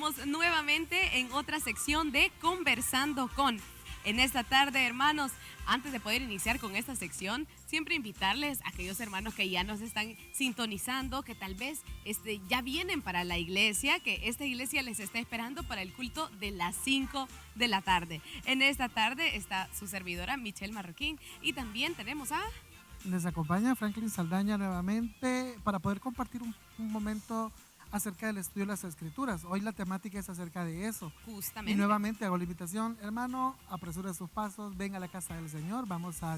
estamos nuevamente en otra sección de Conversando con. En esta tarde, hermanos, antes de poder iniciar con esta sección, siempre invitarles a aquellos hermanos que ya nos están sintonizando, que tal vez ya vienen para la iglesia, que esta iglesia les está esperando para el culto de las 5 de la tarde. En esta tarde está su servidora, Michelle Marroquín, y también tenemos a... Les acompaña Franklin Saldaña nuevamente para poder compartir un momento acerca del estudio de las escrituras. Hoy la temática es acerca de eso. Justamente. Y nuevamente hago la invitación, hermano, apresure sus pasos, venga a la casa del Señor, vamos a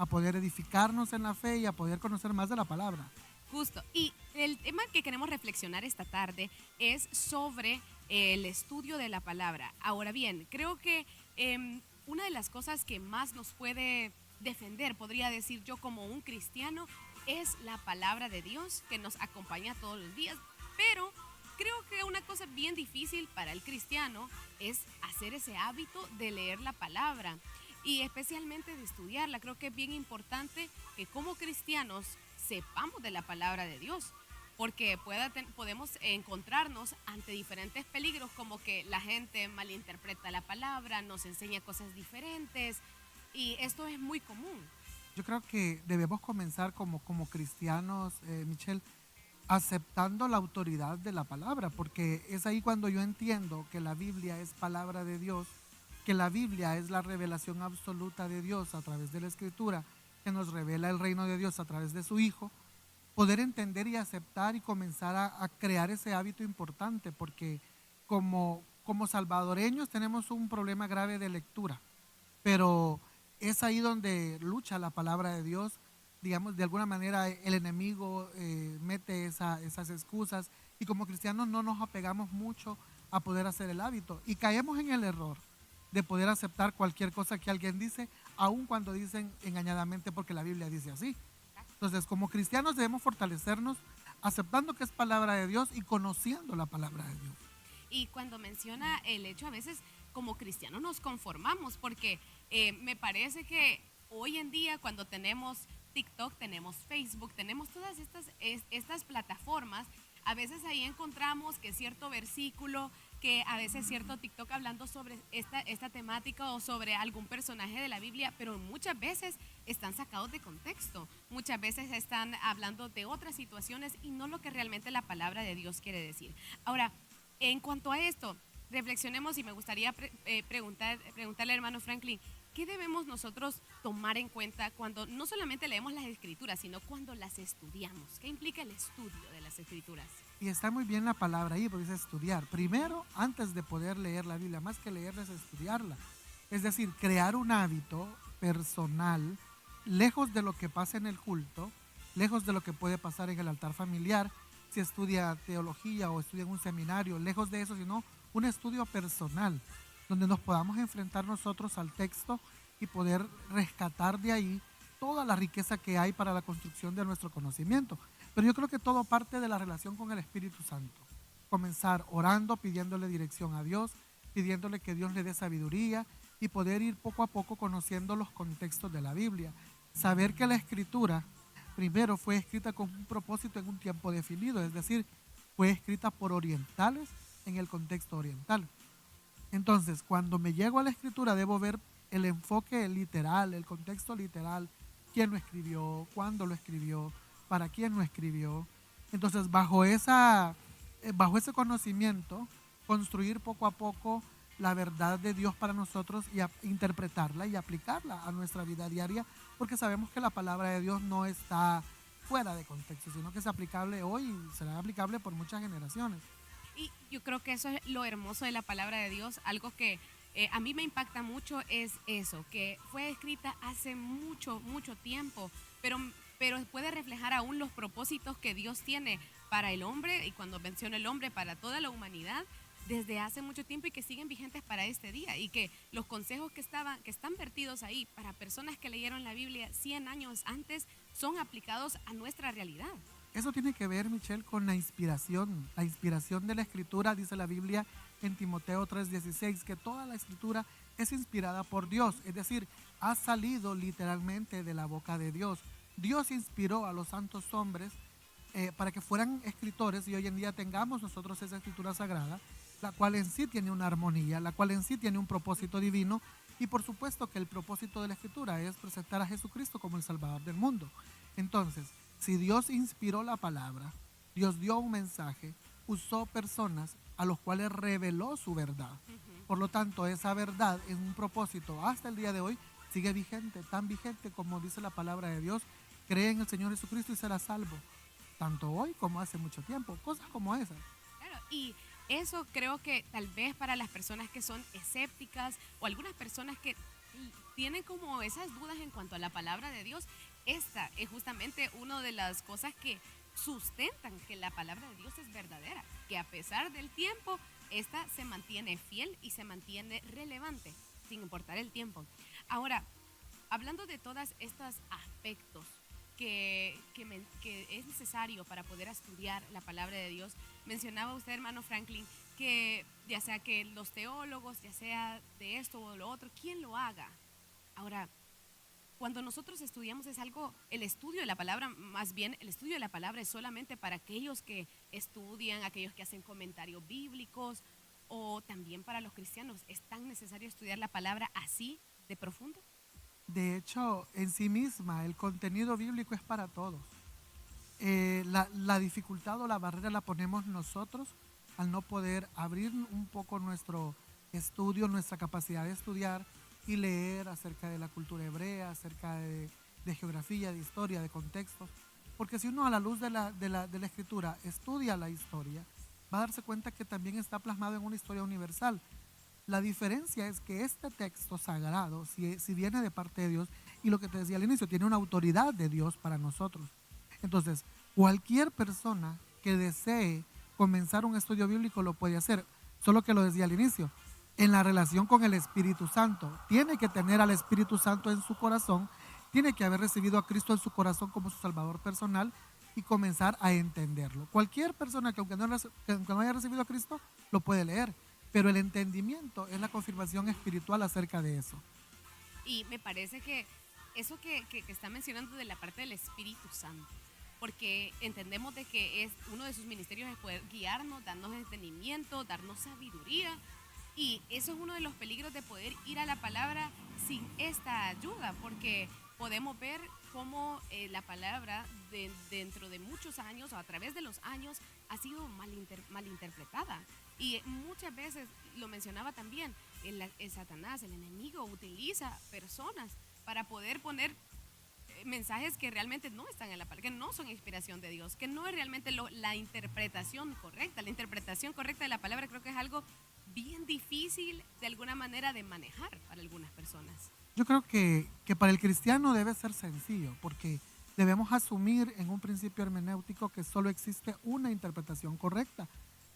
poder edificarnos en la fe y a poder conocer más de la palabra. Justo. Y el tema que queremos reflexionar esta tarde es sobre el estudio de la palabra. Ahora bien, creo que una de las cosas que más nos puede defender, podría decir yo como un cristiano, es la palabra de Dios que nos acompaña todos los días. Pero creo que una cosa bien difícil para el cristiano es hacer ese hábito de leer la palabra y especialmente de estudiarla. Creo que es bien importante que como cristianos sepamos de la palabra de Dios, porque podemos encontrarnos ante diferentes peligros, como que la gente malinterpreta la palabra, nos enseña cosas diferentes, y esto es muy común. Yo creo que debemos comenzar como cristianos, Michelle, aceptando la autoridad de la palabra, porque es ahí cuando yo entiendo que la Biblia es palabra de Dios, que la Biblia es la revelación absoluta de Dios a través de la Escritura, que nos revela el reino de Dios a través de su Hijo, poder entender y aceptar y comenzar a crear ese hábito importante, porque como salvadoreños tenemos un problema grave de lectura, pero es ahí donde lucha la palabra de Dios. Digamos, de alguna manera el enemigo mete esas excusas y como cristianos no nos apegamos mucho a poder hacer el hábito y caemos en el error de poder aceptar cualquier cosa que alguien dice, aun cuando dicen engañadamente porque la Biblia dice así. Entonces, como cristianos debemos fortalecernos aceptando que es palabra de Dios y conociendo la palabra de Dios. Y cuando menciona el hecho, a veces como cristianos nos conformamos, porque me parece que hoy en día cuando tenemos TikTok, tenemos Facebook, tenemos todas estas plataformas, a veces ahí encontramos que cierto versículo, que a veces cierto TikTok hablando sobre esta temática o sobre algún personaje de la Biblia, pero muchas veces están sacados de contexto, muchas veces están hablando de otras situaciones y no lo que realmente la palabra de Dios quiere decir. Ahora, en cuanto a esto, reflexionemos y me gustaría preguntarle, hermano Franklin, ¿qué debemos nosotros tomar en cuenta cuando no solamente leemos las escrituras, sino cuando las estudiamos? ¿Qué implica el estudio de las escrituras? Y está muy bien la palabra ahí, porque dice estudiar. Primero, antes de poder leer la Biblia, más que leerla es estudiarla. Es decir, crear un hábito personal, lejos de lo que pasa en el culto, lejos de lo que puede pasar en el altar familiar, si estudia teología o estudia en un seminario, lejos de eso, sino un estudio personal, donde nos podamos enfrentar nosotros al texto y poder rescatar de ahí toda la riqueza que hay para la construcción de nuestro conocimiento. Pero yo creo que todo parte de la relación con el Espíritu Santo. Comenzar orando, pidiéndole dirección a Dios, pidiéndole que Dios le dé sabiduría y poder ir poco a poco conociendo los contextos de la Biblia. Saber que la Escritura primero fue escrita con un propósito en un tiempo definido, es decir, fue escrita por orientales en el contexto oriental. Entonces, cuando me llego a la Escritura, debo ver el enfoque literal, el contexto literal, quién lo escribió, cuándo lo escribió, para quién lo escribió. Entonces, bajo ese conocimiento, construir poco a poco la verdad de Dios para nosotros y interpretarla y aplicarla a nuestra vida diaria, porque sabemos que la palabra de Dios no está fuera de contexto, sino que es aplicable hoy y será aplicable por muchas generaciones. Y yo creo que eso es lo hermoso de la palabra de Dios, algo que a mí me impacta mucho es eso, que fue escrita hace mucho, mucho tiempo, pero puede reflejar aún los propósitos que Dios tiene para el hombre, y cuando menciona el hombre, para toda la humanidad, desde hace mucho tiempo y que siguen vigentes para este día, y que los consejos que están vertidos ahí para personas que leyeron la Biblia 100 años antes son aplicados a nuestra realidad. Eso tiene que ver, Michelle, con la inspiración. La inspiración de la Escritura, dice la Biblia en Timoteo 3:16, que toda la Escritura es inspirada por Dios, es decir, ha salido literalmente de la boca de Dios. Dios inspiró a los santos hombres para que fueran escritores y hoy en día tengamos nosotros esa escritura sagrada la cual en sí tiene una armonía, la cual en sí tiene un propósito divino, y por supuesto que el propósito de la Escritura es presentar a Jesucristo como el Salvador del mundo. Entonces, si Dios inspiró la palabra, Dios dio un mensaje, usó personas a los cuales reveló su verdad. Ujú. Por lo tanto, esa verdad en un propósito hasta el día de hoy sigue vigente, tan vigente como dice la palabra de Dios: cree en el Señor Jesucristo y será salvo, tanto hoy como hace mucho tiempo, cosas como esas. Claro, y eso creo que tal vez para las personas que son escépticas o algunas personas que tienen como esas dudas en cuanto a la palabra de Dios, esta es justamente una de las cosas que sustentan que la palabra de Dios es verdadera, que a pesar del tiempo, esta se mantiene fiel y se mantiene relevante, sin importar el tiempo. Ahora, hablando de todos estos aspectos que es necesario para poder estudiar la palabra de Dios, mencionaba usted, hermano Franklin, que ya sea que los teólogos, ya sea de esto o lo otro, quien lo haga. Ahora, cuando nosotros estudiamos es algo, el estudio de la palabra, más bien el estudio de la palabra es solamente para aquellos que estudian, aquellos que hacen comentarios bíblicos, o también para los cristianos. ¿Es tan necesario estudiar la palabra así de profundo? De hecho, en sí misma, el contenido bíblico es para todos. La dificultad o la barrera la ponemos nosotros al no poder abrir un poco nuestro estudio, nuestra capacidad de estudiar y leer acerca de la cultura hebrea, acerca de geografía, de historia, de contextos. Porque si uno a la luz de la escritura estudia la historia, va a darse cuenta que también está plasmado en una historia universal. La diferencia es que este texto sagrado, si viene de parte de Dios, y lo que te decía al inicio, tiene una autoridad de Dios para nosotros. Entonces, cualquier persona que desee comenzar un estudio bíblico lo puede hacer, solo que lo decía al inicio, en la relación con el Espíritu Santo. Tiene que tener al Espíritu Santo en su corazón, tiene que haber recibido a Cristo en su corazón como su Salvador personal y comenzar a entenderlo. Cualquier persona que aunque no haya recibido a Cristo lo puede leer, pero el entendimiento es la confirmación espiritual acerca de eso. Y me parece que eso que está mencionando de la parte del Espíritu Santo, porque entendemos de que es uno de sus ministerios es poder guiarnos, darnos entendimiento, darnos sabiduría, y eso es uno de los peligros de poder ir a la palabra sin esta ayuda, porque podemos ver cómo la palabra dentro de muchos años o a través de los años ha sido malinterpretada. Y muchas veces, lo mencionaba también, el Satanás, el enemigo, utiliza personas para poder poner mensajes que realmente no están en la palabra, que no son inspiración de Dios, que no es realmente la interpretación correcta. La interpretación correcta de la palabra creo que es algo bien difícil de alguna manera de manejar para algunas personas. Yo creo que para el cristiano debe ser sencillo, porque debemos asumir en un principio hermenéutico que solo existe una interpretación correcta.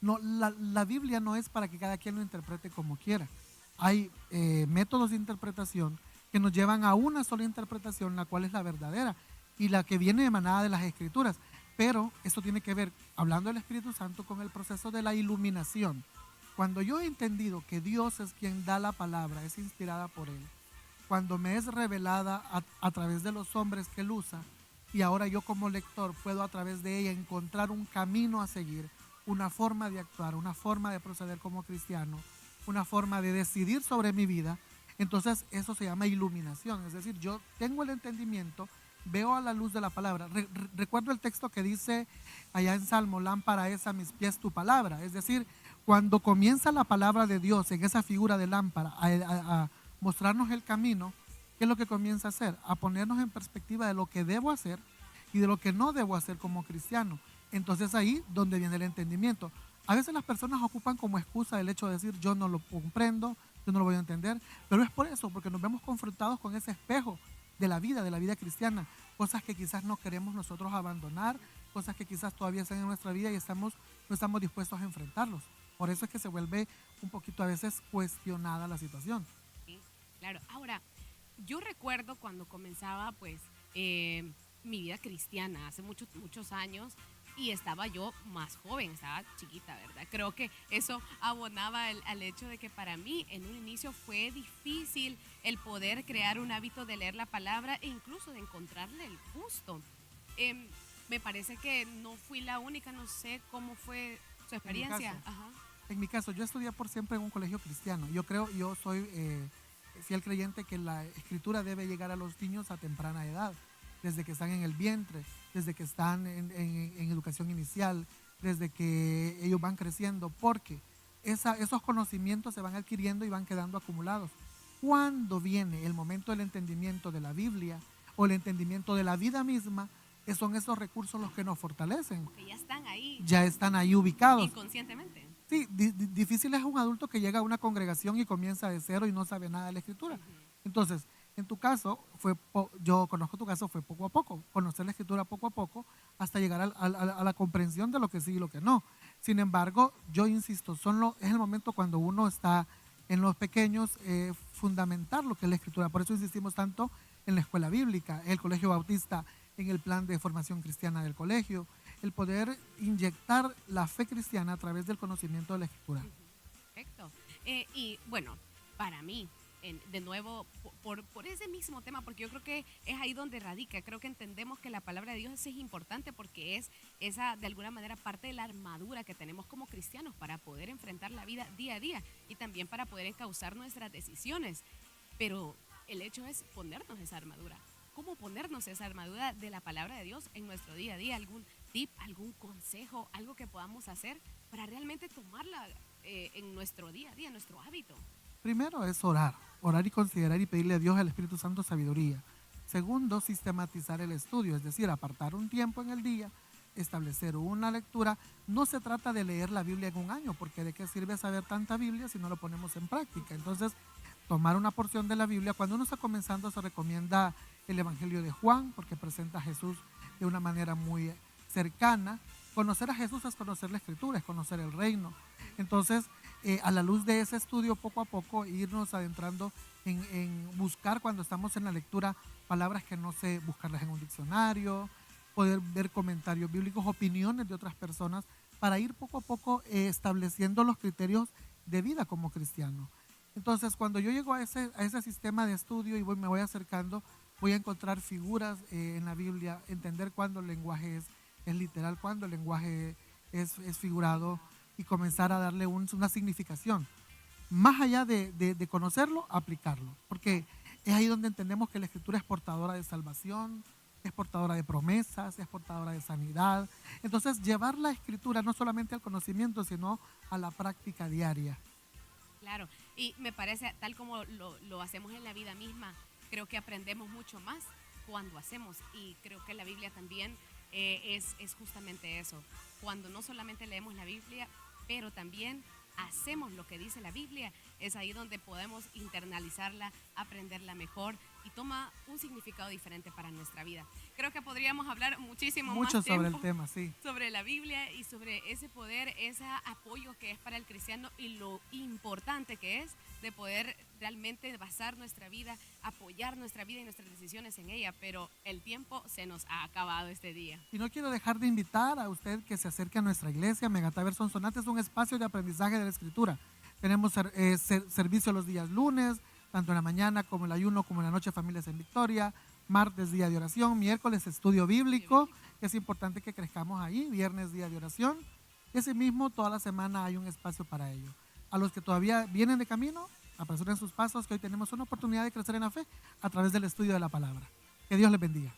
No, la Biblia no es para que cada quien lo interprete como quiera. Hay métodos de interpretación que nos llevan a una sola interpretación, la cual es la verdadera y la que viene emanada de las Escrituras. Pero esto tiene que ver, hablando del Espíritu Santo, con el proceso de la iluminación. Cuando yo he entendido que Dios es quien da la palabra, es inspirada por Él, cuando me es revelada a través de los hombres que Él usa, y ahora yo como lector puedo a través de ella encontrar un camino a seguir, una forma de actuar, una forma de proceder como cristiano, una forma de decidir sobre mi vida, entonces eso se llama iluminación. Es decir, yo tengo el entendimiento, veo a la luz de la palabra. Recuerdo el texto que dice allá en Salmo: lámpara es a mis pies tu palabra. Es decir, cuando comienza la palabra de Dios en esa figura de lámpara a mostrarnos el camino, ¿qué es lo que comienza a hacer? A ponernos en perspectiva de lo que debo hacer y de lo que no debo hacer como cristiano. Entonces ahí donde viene el entendimiento. A veces las personas ocupan como excusa el hecho de decir: yo no lo comprendo, yo no lo voy a entender, pero es por eso, porque nos vemos confrontados con ese espejo de la vida cristiana, cosas que quizás no queremos nosotros abandonar, cosas que quizás todavía están en nuestra vida y no estamos dispuestos a enfrentarlos. Por eso es que se vuelve un poquito a veces cuestionada la situación. Sí, claro. Ahora, yo recuerdo cuando comenzaba pues mi vida cristiana hace muchos, muchos años y estaba yo más joven, estaba chiquita, ¿verdad? Creo que eso abonaba al hecho de que para mí en un inicio fue difícil el poder crear un hábito de leer la palabra e incluso de encontrarle el gusto. Me parece que no fui la única, no sé cómo fue su En mi caso, experiencia. Ajá. En mi caso, yo estudié por siempre en un colegio cristiano. Yo soy fiel creyente que la escritura debe llegar a los niños a temprana edad, desde que están en el vientre, desde que están en educación inicial, desde que ellos van creciendo, porque esos conocimientos se van adquiriendo y van quedando acumulados. Cuando viene el momento del entendimiento de la Biblia o el entendimiento de la vida misma, son esos recursos los que nos fortalecen. Que Ya están ahí ubicados. inconscientemente. Sí, difícil es un adulto que llega a una congregación y comienza de cero y no sabe nada de la escritura. Entonces, en tu caso, yo conozco tu caso, fue poco a poco, conocer la escritura poco a poco hasta llegar a la comprensión de lo que sí y lo que no. Sin embargo, yo insisto, es el momento cuando uno está en los pequeños, fundamentar lo que es la escritura. Por eso insistimos tanto en la escuela bíblica, el colegio bautista, en el plan de formación cristiana del colegio, el poder inyectar la fe cristiana a través del conocimiento de la escritura. Perfecto. Y bueno, para mí, de nuevo, por ese mismo tema, porque yo creo que es ahí donde radica, creo que entendemos que la palabra de Dios es importante porque es esa, de alguna manera, parte de la armadura que tenemos como cristianos para poder enfrentar la vida día a día y también para poder encauzar nuestras decisiones. Pero el hecho es ponernos esa armadura. ¿Cómo ponernos esa armadura de la palabra de Dios en nuestro día a día? ¿Algún tip, algún consejo, algo que podamos hacer para realmente tomarla en nuestro día a día, en nuestro hábito? Primero es orar y considerar y pedirle a Dios, al Espíritu Santo, sabiduría. Segundo, sistematizar el estudio, es decir, apartar un tiempo en el día, establecer una lectura. No se trata de leer la Biblia en un año, porque ¿de qué sirve saber tanta Biblia si no lo ponemos en práctica? Entonces, tomar una porción de la Biblia. Cuando uno está comenzando, se recomienda el Evangelio de Juan, porque presenta a Jesús de una manera muy cercana. Conocer a Jesús es conocer la Escritura, es conocer el reino. Entonces, a la luz de ese estudio, poco a poco, irnos adentrando en buscar, cuando estamos en la lectura, palabras que no sé, buscarlas en un diccionario, poder ver comentarios bíblicos, opiniones de otras personas, para ir poco a poco estableciendo los criterios de vida como cristiano. Entonces, cuando yo llego a ese sistema de estudio y me voy acercando, voy a encontrar figuras en la Biblia, entender cuándo el lenguaje es literal, cuándo el lenguaje es figurado, y comenzar a darle una significación. Más allá de conocerlo, aplicarlo. Porque es ahí donde entendemos que la Escritura es portadora de salvación, es portadora de promesas, es portadora de sanidad. Entonces, llevar la Escritura no solamente al conocimiento, sino a la práctica diaria. Claro, y me parece, tal como lo hacemos en la vida misma, creo que aprendemos mucho más cuando hacemos, y creo que la Biblia también es justamente eso. Cuando no solamente leemos la Biblia, pero también hacemos lo que dice la Biblia, es ahí donde podemos internalizarla, aprenderla mejor y toma un significado diferente para nuestra vida. Creo que podríamos hablar muchísimo Mucho más tiempo sobre el tema, sí. sobre la Biblia y sobre ese poder, ese apoyo que es para el cristiano y lo importante que es de poder realmente basar nuestra vida, apoyar nuestra vida y nuestras decisiones en ella, pero el tiempo se nos ha acabado este día. Y no quiero dejar de invitar a usted que se acerque a nuestra iglesia. Megataver Sonsonate es un espacio de aprendizaje de la Escritura. Tenemos servicio los días lunes, tanto en la mañana como en el ayuno, como en la noche, Familias en Victoria. Martes, día de oración. Miércoles, estudio bíblico, que es importante que crezcamos ahí. Viernes, día de oración. Y así mismo, toda la semana hay un espacio para ello. A los que todavía vienen de camino, apresuren sus pasos, que hoy tenemos una oportunidad de crecer en la fe a través del estudio de la palabra. Que Dios les bendiga.